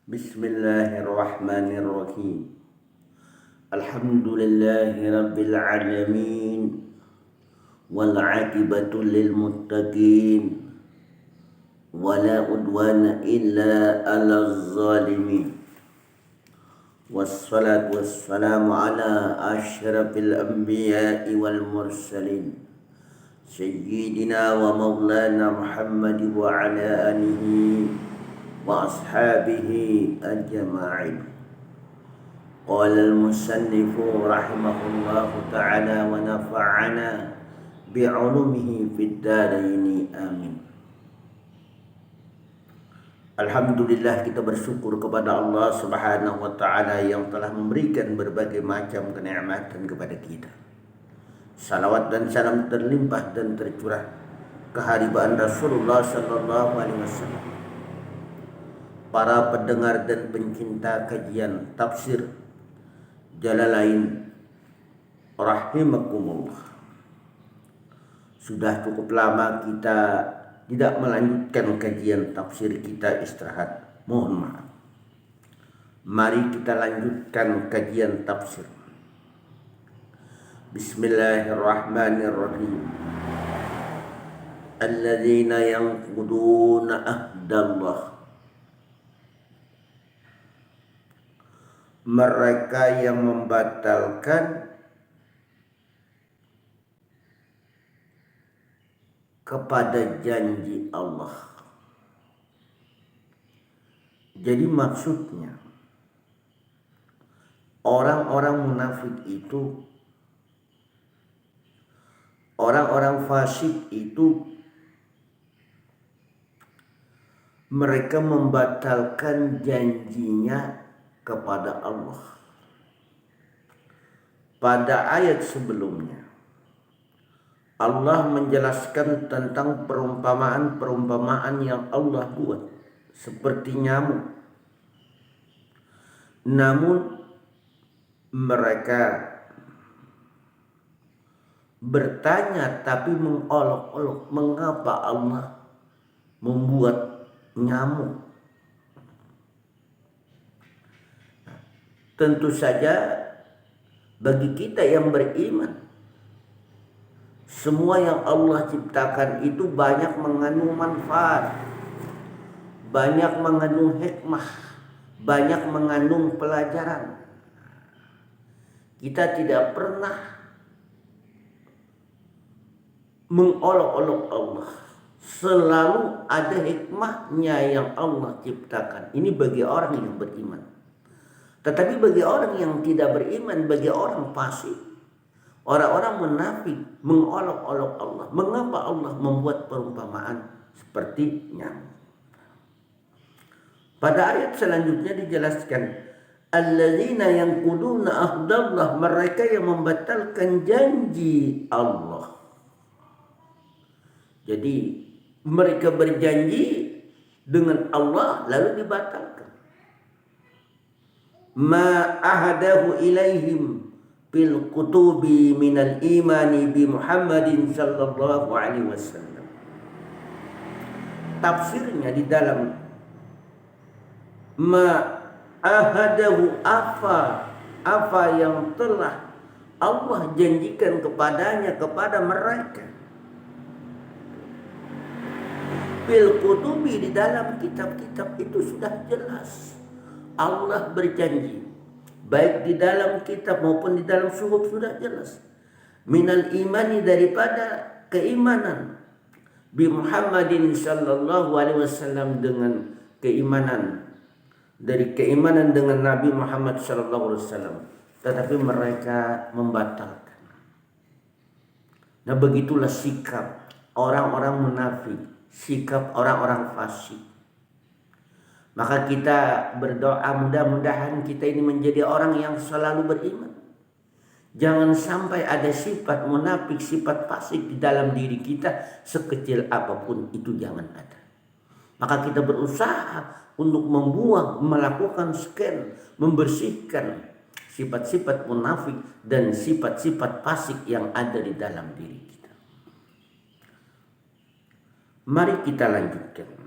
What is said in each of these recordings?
Bismillahirrahmanirrahim. Alhamdulillahi rabbil alamin. Wal aqibatu lil muttaqin. Wala udwana illa 'alal zalimin. Wassalatu wassalamu ala asyrafil anbiya'i wal mursalin. Sayyidina wa maulana Muhammad wa ala alihi wa ashabihi ajma'in. Qala al-musannifu rahimahullahu ta'ala wa nafa'ana bi'ulumihi fid dharaini amin. Alhamdulillah, kita bersyukur kepada Allah Subhanahu wa ta'ala yang telah memberikan berbagai macam kenikmatan kepada kita. Salawat dan salam terlimpah dan tercurah kehadiran Rasulullah sallallahu alaihi wasallam, para pendengar dan pencinta kajian tafsir Jalalain rahimakumullah. Sudah cukup lama kita tidak melanjutkan kajian tafsir, kita istirahat. Mohon maaf. Mari kita lanjutkan kajian tafsir. Bismillahirrahmanirrahim. Alladzina yanquduna ahdallah. Mereka yang membatalkan kepada janji Allah. Jadi maksudnya orang-orang munafik itu, orang-orang fasik itu, mereka membatalkan janjinya kepada Allah. Pada ayat sebelumnya Allah menjelaskan tentang perumpamaan yang Allah buat seperti nyamuk. Namun mereka bertanya tapi mengolok-olok, mengapa Allah membuat nyamuk? Tentu saja bagi kita yang beriman, semua yang Allah ciptakan itu banyak mengandung manfaat, banyak mengandung hikmah, banyak mengandung pelajaran. Kita tidak pernah mengolok-olok Allah. Selalu ada hikmahnya yang Allah ciptakan. Ini bagi orang yang beriman. Tetapi bagi orang yang tidak beriman, bagi orang fasik, orang-orang munafik, mengolok-olok Allah. Mengapa Allah membuat perumpamaan seperti nyamuk? Pada ayat selanjutnya dijelaskan, alladzina yanquduna ahdallah, mereka yang membatalkan janji Allah. Jadi mereka berjanji dengan Allah lalu dibatalkan. Ma ahadahu ilaihim bil kutubi minal imani bi Muhammadin sallallahu alaihi wasallam. Tafsirnya di dalam ma ahadahu, apa yang telah Allah janjikan kepadanya, kepada mereka. Bil kutubi, di dalam kitab-kitab itu sudah jelas Allah berjanji, baik di dalam kitab maupun di dalam suhuf sudah jelas. Minal imani, daripada keimanan, bi Muhammadin sallallahu alaihi wasallam, dengan keimanan, dari keimanan dengan Nabi Muhammad sallallahu alaihi wasallam. Tetapi mereka membatalkan. Nah, begitulah sikap orang-orang munafik, sikap orang-orang fasik. Maka kita berdoa mudah-mudahan kita ini menjadi orang yang selalu beriman. Jangan sampai ada sifat munafik, sifat fasik di dalam diri kita, sekecil apapun itu jangan ada. Maka kita berusaha untuk membuang, melakukan scan, membersihkan sifat-sifat munafik dan sifat-sifat fasik yang ada di dalam diri kita. Mari kita lanjutkan.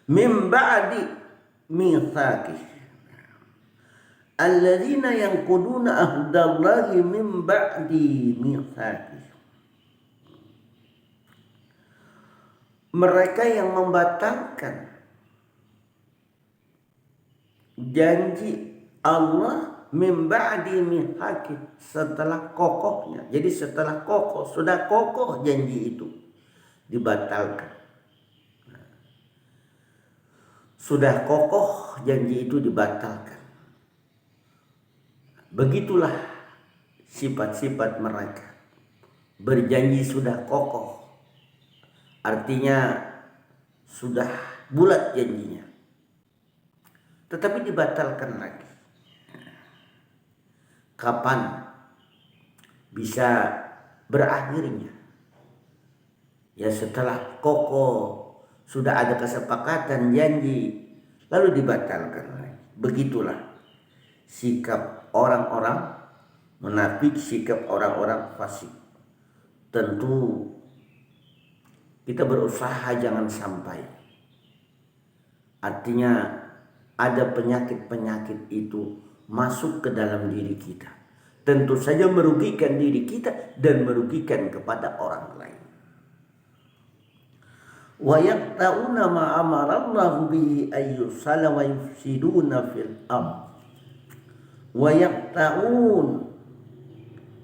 Min ba'di mitsaqih. Alladzina yanquduna ahdallahi min ba'di mitsaqih. Mereka yang membatalkan janji Allah min ba'di mitsaqih, setelah kokohnya. Jadi setelah kokoh, sudah kokoh janji itu dibatalkan. Sudah kokoh janji itu dibatalkan. Begitulah sifat-sifat mereka. Berjanji sudah kokoh, artinya sudah bulat janjinya, tetapi dibatalkan lagi. Kapan bisa berakhirnya? Ya setelah kokoh, sudah ada kesepakatan janji, lalu dibatalkan lagi. Begitulah sikap orang-orang munafik, sikap orang-orang fasik. Tentu kita berusaha jangan sampai. Artinya ada penyakit-penyakit itu masuk ke dalam diri kita. Tentu saja merugikan diri kita dan merugikan kepada orang lain. Wa yaqta'una ma amarallahu bihi ayyusala wa yufsiduna fil ardh. Wa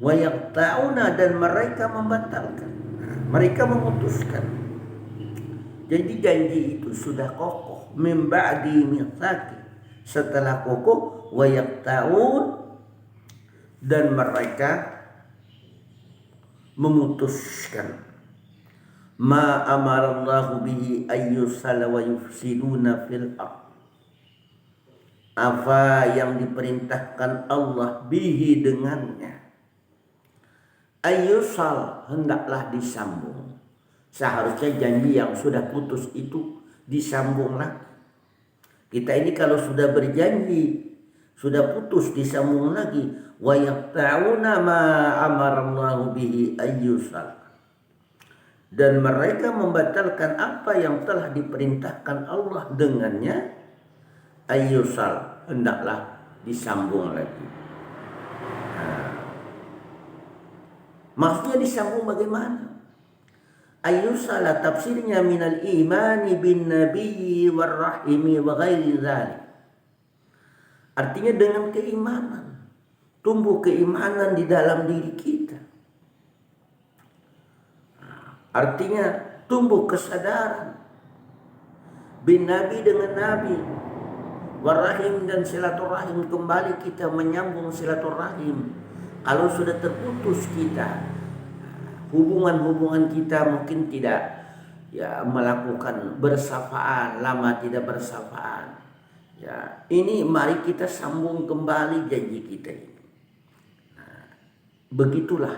yaqta'una dan mereka membatalkan. Mereka memutuskan. Jadi janji itu sudah kokoh. Min ba'di mitsaqih, setelah kokoh. Wa yaqta'un dan mereka memutuskan. Ma amarallahu bihi ayyusala wa yufsiduna fil ardh. Apa yang diperintahkan Allah bihi dengannya, ayyusal hendaklah disambung. Seharusnya janji yang sudah putus itu disambung lagi. Kita ini kalau sudah berjanji, sudah putus, disambung lagi. Wa yaqta'una ma amarallahu bihi ayyusal. Dan mereka membatalkan apa yang telah diperintahkan Allah dengannya, ayyusal hendaklah disambung lagi. Maksudnya disambung bagaimana? Ayyusala tafsirnya minal imani bin nabiyyi war rahimi wa ghairi dzalik. Artinya dengan keimanan. Tumbuh keimanan di dalam diri kita. Artinya tumbuh kesadaran. Bin nabi dengan nabi. Warahim dan silaturahim, kembali kita menyambung silaturahim. Kalau sudah terputus kita, hubungan-hubungan kita mungkin tidak ya melakukan bersafaan, lama tidak bersafaan. Ya, ini mari kita sambung kembali janji kita ini. Nah, begitulah.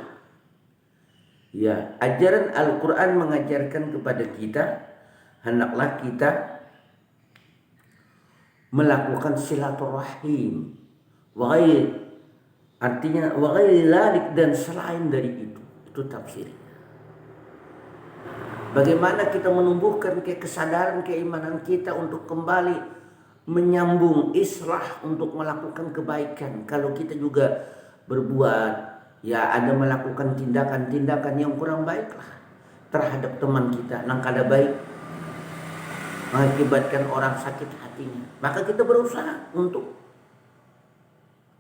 Ya, ajaran Al-Qur'an mengajarkan kepada kita, hendaklah kita melakukan silaturahim. Artinya wa ghairi dzalik, dan selain dari itu tafsirnya. Bagaimana kita menumbuhkan kesadaran keimanan kita untuk kembali menyambung islah, untuk melakukan kebaikan. Kalau kita juga berbuat, ya ada melakukan tindakan-tindakan yang kurang baiklah terhadap teman kita, yang kada baik, mengakibatkan orang sakit hatinya, maka kita berusaha untuk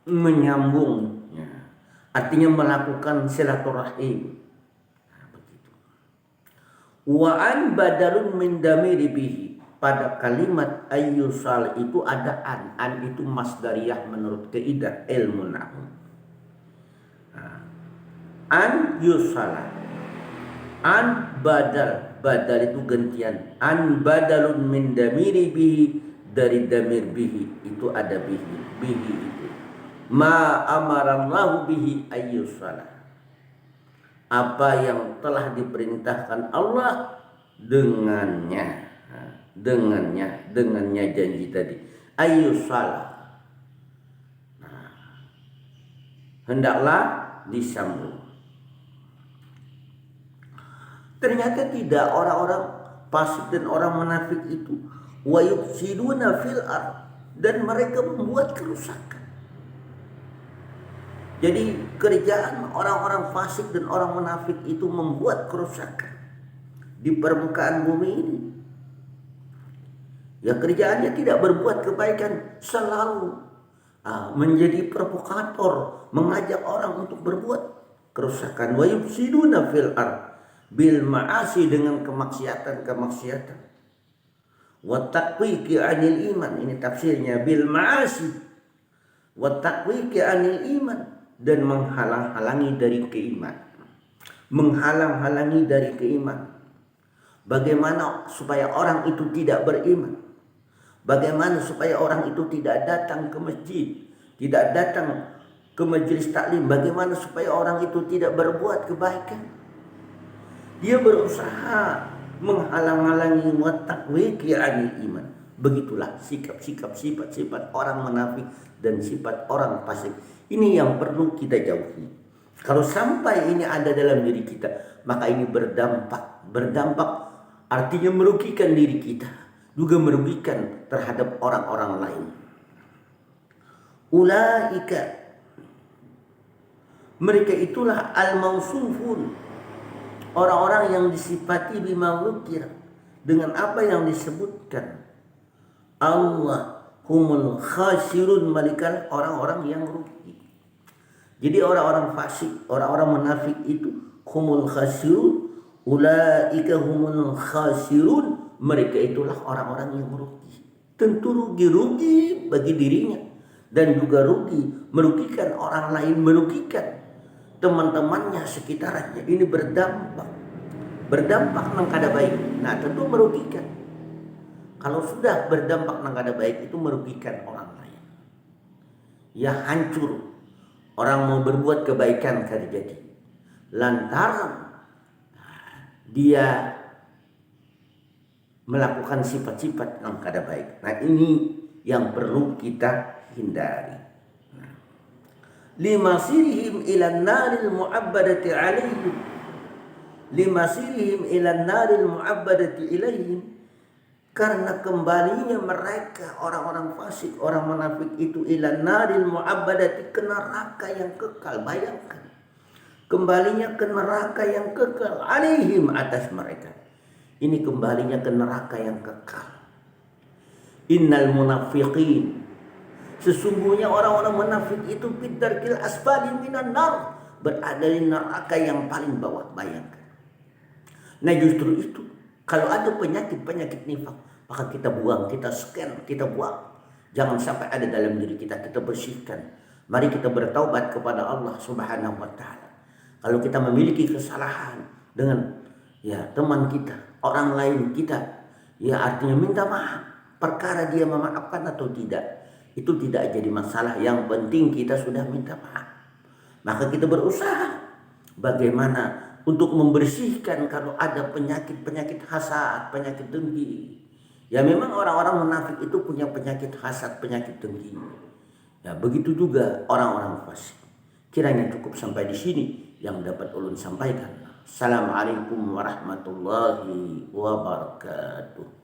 menyambungnya. Artinya melakukan silaturahim. Nah, begitu. Wa an badalun min damiri bihi. Pada kalimat ayyusal itu ada an. An itu masdariyah menurut kaidah ilmu nahwu. An yusala. An badal. Badal itu gantian. An badalun min damiri bihi, dari damir bihi itu ada bihi. Bihi itu ma amarallahu bihi ayyusala, apa yang telah diperintahkan Allah dengannya, dengannya janji tadi ayyusala. Nah, hendaklah disambung. Ternyata tidak, orang-orang fasik dan orang munafik itu, wa yufsiduna fil ard, dan mereka membuat kerusakan. Jadi kerjaan orang-orang fasik dan orang munafik itu membuat kerusakan di permukaan bumi ini. Ya, kerjaannya tidak berbuat kebaikan, selalu menjadi provokator, mengajak orang untuk berbuat kerusakan. Wa yufsiduna fil ard bil ma'asi, dengan kemaksiatan. Wa taqwiki 'anil iman, ini tafsirnya, bil ma'asi wa taqwiki 'anil iman, dan menghalang-halangi dari keimanan. Menghalang-halangi dari keimanan. Bagaimana supaya orang itu tidak beriman? Bagaimana supaya orang itu tidak datang ke masjid, tidak datang ke majelis taklim? Bagaimana supaya orang itu tidak berbuat kebaikan? Dia berusaha menghalang-halangi wa taqwiki 'anil iman. Begitulah sikap-sikap, sifat-sifat orang munafik dan sifat orang fasik. Ini yang perlu kita jauhi. Kalau sampai ini ada dalam diri kita, maka ini berdampak. Berdampak artinya merugikan diri kita, juga merugikan terhadap orang-orang lain. Ulaika, mereka itulah al-mausufun, orang-orang yang disifati bima dzukir, dengan apa yang disebutkan. Allah humul khasirun, mereka orang-orang yang rugi. Jadi orang-orang fasik, orang-orang munafik itu humul khasirun, ulaika humul khasirun, mereka itulah orang-orang yang merugi. Tentu rugi bagi dirinya, dan juga merugikan orang lain, merugikan teman-temannya, sekitarnya. Ini berdampak nang kada baik. Nah, tentu merugikan. Kalau sudah berdampak nang kada baik, itu merugikan orang lain. Ya, hancur. Orang mau berbuat kebaikan kada jadi, lantaran dia melakukan sifat-sifat yang kada baik. Nah, ini yang perlu kita hindari. Limasirihim ilan naril mu'abbadati alaihim, limasirihim ilan naril mu'abbadati ilaihim, karena kembalinya mereka orang-orang fasik, orang munafik itu ilan naril mu'abbadati, ke neraka yang kekal. Bayangkan, kembalinya ke neraka yang kekal, alaihim, atas mereka. Ini kembalinya ke neraka yang kekal. Innal munafiqin, sesungguhnya orang-orang munafik itu fidarkil asfali minan nar, berada di neraka yang paling bawah. Bayangkan. Nah, justru itu, kalau ada penyakit nifak, maka kita buang, kita scan, kita buang. Jangan sampai ada dalam diri kita bersihkan. Mari kita bertaubat kepada Allah Subhanahu wa taala. Kalau kita memiliki kesalahan dengan teman kita, orang lain kita, artinya minta maaf. Perkara dia memaafkan atau tidak, itu tidak jadi masalah. Yang penting kita sudah minta maaf. Maka kita berusaha bagaimana untuk membersihkan kalau ada penyakit hasad, penyakit dengki. Ya, memang orang-orang munafik itu punya penyakit hasad, penyakit dengki. Ya, begitu juga orang-orang fasik. Kiranya cukup sampai di sini yang dapat ulun sampaikan. Assalamualaikum warahmatullahi wabarakatuh.